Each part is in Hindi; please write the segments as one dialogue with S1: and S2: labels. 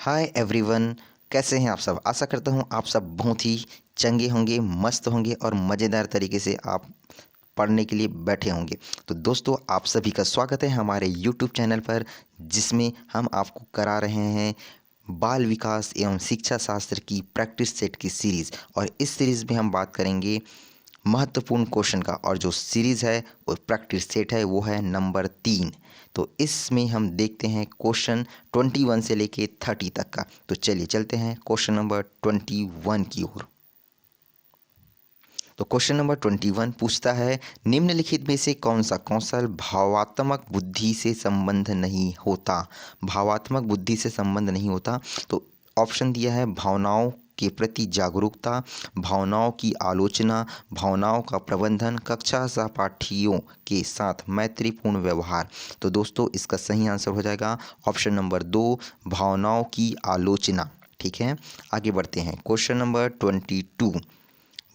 S1: हाय एवरीवन, कैसे हैं आप सब। आशा करता हूँ आप सब बहुत ही चंगे होंगे, मस्त होंगे और मज़ेदार तरीके से आप पढ़ने के लिए बैठे होंगे। तो दोस्तों, आप सभी का स्वागत है हमारे यूट्यूब चैनल पर, जिसमें हम आपको करा रहे हैं बाल विकास एवं शिक्षा शास्त्र की प्रैक्टिस सेट की सीरीज़। और इस सीरीज़ में हम बात करेंगे महत्वपूर्ण क्वेश्चन का, और जो सीरीज़ है वो प्रैक्टिस सेट है, वो है नंबर 3। तो इसमें हम देखते हैं क्वेश्चन 21 से लेके 30 तक का। तो चलिए चलते हैं क्वेश्चन नंबर 21 की ओर। तो क्वेश्चन नंबर 21 पूछता है, निम्नलिखित में से कौन सा कौशल भावात्मक बुद्धि से संबंध नहीं होता। भावात्मक बुद्धि से संबंध नहीं होता। तो ऑप्शन दिया है भावनाओं के प्रति जागरूकता, भावनाओं की आलोचना, भावनाओं का प्रबंधन, कक्षा सहपाठियों के साथ मैत्रीपूर्ण व्यवहार। तो दोस्तों, इसका सही आंसर हो जाएगा ऑप्शन नंबर 2, भावनाओं की आलोचना। ठीक है, आगे बढ़ते हैं। क्वेश्चन नंबर 22,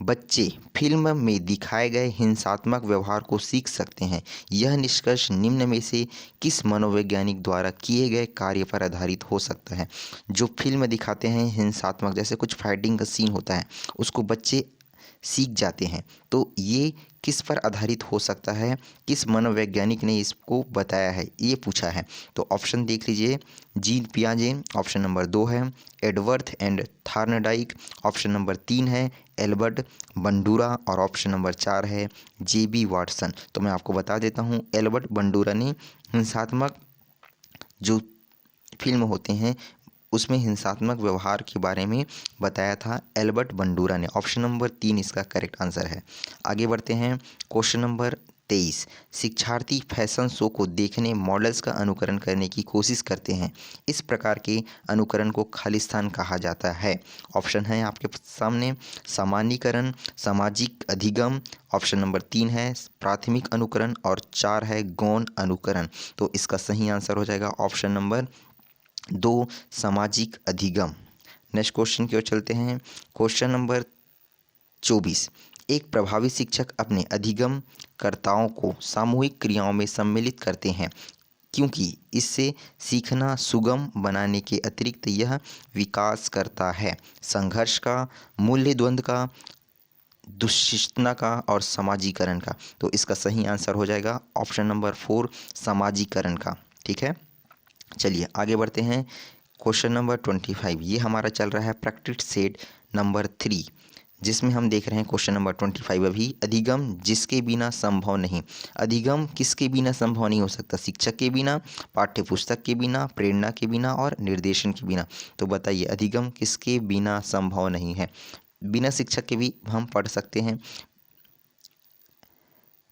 S1: बच्चे फिल्म में दिखाए गए हिंसात्मक व्यवहार को सीख सकते हैं। यह निष्कर्ष निम्न में से किस मनोवैज्ञानिक द्वारा किए गए कार्य पर आधारित हो सकता है। जो फिल्म दिखाते हैं हिंसात्मक, जैसे कुछ फाइटिंग का सीन होता है, उसको बच्चे सीख जाते हैं। तो ये किस पर आधारित हो सकता है, किस मनोवैज्ञानिक ने इसको बताया है, ये पूछा है। तो ऑप्शन देख लीजिए, जीन पियाजे ऑप्शन नंबर 2 है, एडवर्थ एंड थार्नडाइक ऑप्शन नंबर 3 है, एल्बर्ट बंडूरा और ऑप्शन नंबर 4 है जेबी वाटसन। तो मैं आपको बता देता हूँ, एल्बर्ट बंडूरा ने हिंसात्मक जो फिल्म होते हैं उसमें हिंसात्मक व्यवहार के बारे में बताया था एल्बर्ट बंडूरा ने। ऑप्शन नंबर 3 इसका करेक्ट आंसर है। आगे बढ़ते हैं। क्वेश्चन नंबर 23, शिक्षार्थी फैशन शो को देखने मॉडल्स का अनुकरण करने की कोशिश करते हैं। इस प्रकार के अनुकरण को खालिस्तान कहा जाता है। ऑप्शन है आपके सामने, सामान्यीकरण, सामाजिक अधिगम, ऑप्शन नंबर 3 है प्राथमिक अनुकरण और 4 है गौण अनुकरण। तो इसका सही आंसर हो जाएगा ऑप्शन नंबर 2, सामाजिक अधिगम। नेक्स्ट क्वेश्चन की ओर चलते हैं। क्वेश्चन नंबर 24, एक प्रभावी शिक्षक अपने अधिगमकर्ताओं को सामूहिक क्रियाओं में सम्मिलित करते हैं, क्योंकि इससे सीखना सुगम बनाने के अतिरिक्त यह विकास करता है संघर्ष का, मूल्य द्वंद्व का, दुश्शिष्टता का और समाजीकरण का। तो इसका सही आंसर हो जाएगा ऑप्शन नंबर 4, समाजीकरण का। ठीक है, चलिए आगे बढ़ते हैं। क्वेश्चन नंबर 25, ये हमारा चल रहा है प्रैक्टिस सेट नंबर 3, जिसमें हम देख रहे हैं क्वेश्चन नंबर 25 अभी, अधिगम जिसके बिना संभव नहीं। अधिगम किसके बिना संभव नहीं हो सकता? शिक्षक के बिना, पाठ्य पुस्तक के बिना, प्रेरणा के बिना और निर्देशन के बिना। तो बताइए, अधिगम किसके बिना संभव नहीं है? बिना शिक्षक के भी हम पढ़ सकते हैं,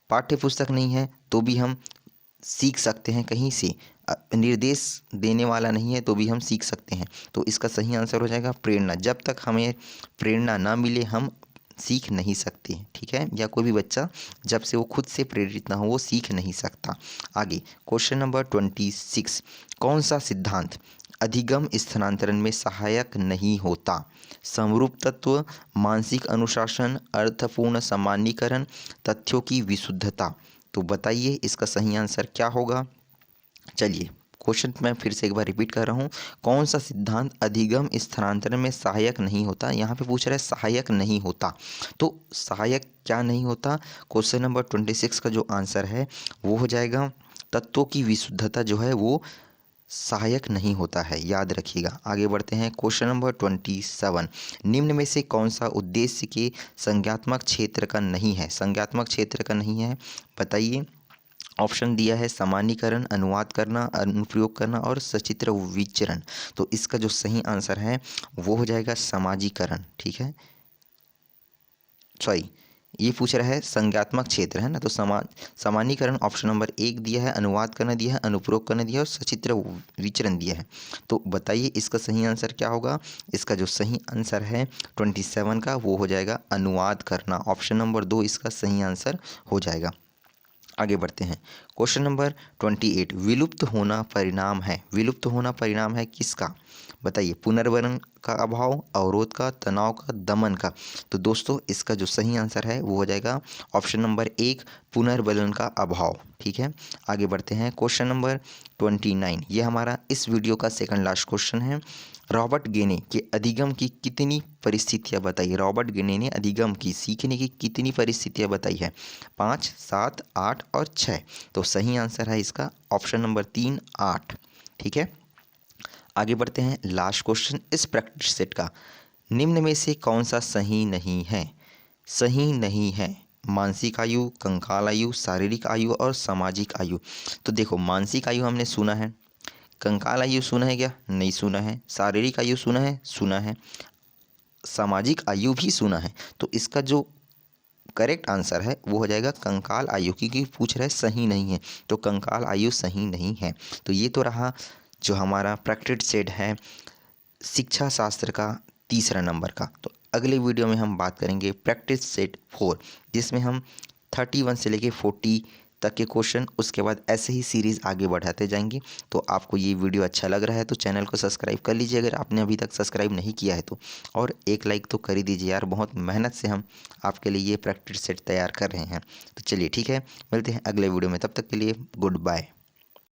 S1: पाठ्य पुस्तक नहीं है तो भी हम सीख सकते हैं कहीं से, निर्देश देने वाला नहीं है तो भी हम सीख सकते हैं। तो इसका सही आंसर हो जाएगा प्रेरणा। जब तक हमें प्रेरणा ना मिले हम सीख नहीं सकते। ठीक है, या कोई भी बच्चा जब से वो खुद से प्रेरित ना हो वो सीख नहीं सकता। आगे क्वेश्चन नंबर 26, कौन सा सिद्धांत अधिगम स्थानांतरण में सहायक नहीं होता? समरूप तत्व, मानसिक अनुशासन, अर्थपूर्ण सामान्यीकरण, तथ्यों की विशुद्धता। तो बताइए इसका सही आंसर क्या होगा। चलिए क्वेश्चन मैं फिर से एक बार रिपीट कर रहा हूँ, कौन सा सिद्धांत अधिगम स्थानांतरण में सहायक नहीं होता? यहाँ पे पूछ रहा है सहायक नहीं होता, तो सहायक क्या नहीं होता? क्वेश्चन नंबर 26 का जो आंसर है वो हो जाएगा तत्वों की विशुद्धता जो है वो सहायक नहीं होता है, याद रखिएगा। आगे बढ़ते हैं। क्वेश्चन नंबर 27, निम्न में से कौन सा उद्देश्य के संज्ञात्मक क्षेत्र का नहीं है? संज्ञात्मक क्षेत्र का नहीं है, बताइए। ऑप्शन दिया है सामान्यीकरण, अनुवाद करना, अनुप्रयोग करना और सचित्र विचरण। तो इसका जो सही आंसर है वो हो जाएगा समाजीकरण। ठीक है, सॉरी, ये पूछ रहा है संज्ञात्मक क्षेत्र है ना, तो सामान्यीकरण ऑप्शन नंबर 1 दिया है, अनुवाद करना दिया है, अनुप्रयोग करना दिया है और सचित्र विचरण दिया है। तो बताइए इसका सही आंसर क्या होगा। इसका जो सही आंसर है 27 का वो हो जाएगा अनुवाद करना। ऑप्शन नंबर 2 इसका सही आंसर हो जाएगा। आगे बढ़ते हैं। क्वेश्चन नंबर 28, विलुप्त होना परिणाम है। विलुप्त होना परिणाम है किसका? बताइए। पुनर्वलन का अभाव, अवरोध का, तनाव का, दमन का। तो दोस्तों इसका जो सही आंसर है वो हो जाएगा ऑप्शन नंबर 1, पुनर्वलन का अभाव। ठीक है, आगे बढ़ते हैं। क्वेश्चन नंबर 29, ये हमारा इस वीडियो का सेकंड लास्ट क्वेश्चन है। रॉबर्ट गेने के अधिगम की कितनी परिस्थितियां बताइए। रॉबर्ट गेने ने अधिगम की, सीखने की कितनी परिस्थितियां बताई है? 5, 7, 8 और 6। तो सही आंसर है इसका ऑप्शन नंबर 3, 8। ठीक है, आगे बढ़ते हैं। लास्ट क्वेश्चन इस प्रैक्टिस सेट का, निम्न में से कौन सा सही नहीं है? सही नहीं है मानसिक आयु, कंकाल आयु, शारीरिक आयु और सामाजिक आयु। तो देखो, मानसिक आयु हमने सुना है, कंकाल आयु सुना है क्या? नहीं सुना है। शारीरिक आयु सुना है? सुना है। सामाजिक आयु भी सुना है। तो इसका जो करेक्ट आंसर है वो हो जाएगा कंकाल आयु, क्योंकि पूछ रहे सही नहीं है, तो कंकाल आयु सही नहीं है। तो ये तो रहा जो हमारा प्रैक्टिस सेट है शिक्षा शास्त्र का तीसरा नंबर का। तो अगले वीडियो में हम बात करेंगे प्रैक्टिस सेट 4, जिसमें हम 31 से लेके 40 तक के क्वेश्चन, उसके बाद ऐसे ही सीरीज़ आगे बढ़ाते जाएंगे। तो आपको ये वीडियो अच्छा लग रहा है तो चैनल को सब्सक्राइब कर लीजिए अगर आपने अभी तक सब्सक्राइब नहीं किया है तो, और एक लाइक तो कर ही दीजिए यार, बहुत मेहनत से हम आपके लिए ये प्रैक्टिस सेट तैयार कर रहे हैं। तो चलिए ठीक है, मिलते हैं अगले वीडियो में, तब तक के लिए गुड बाय।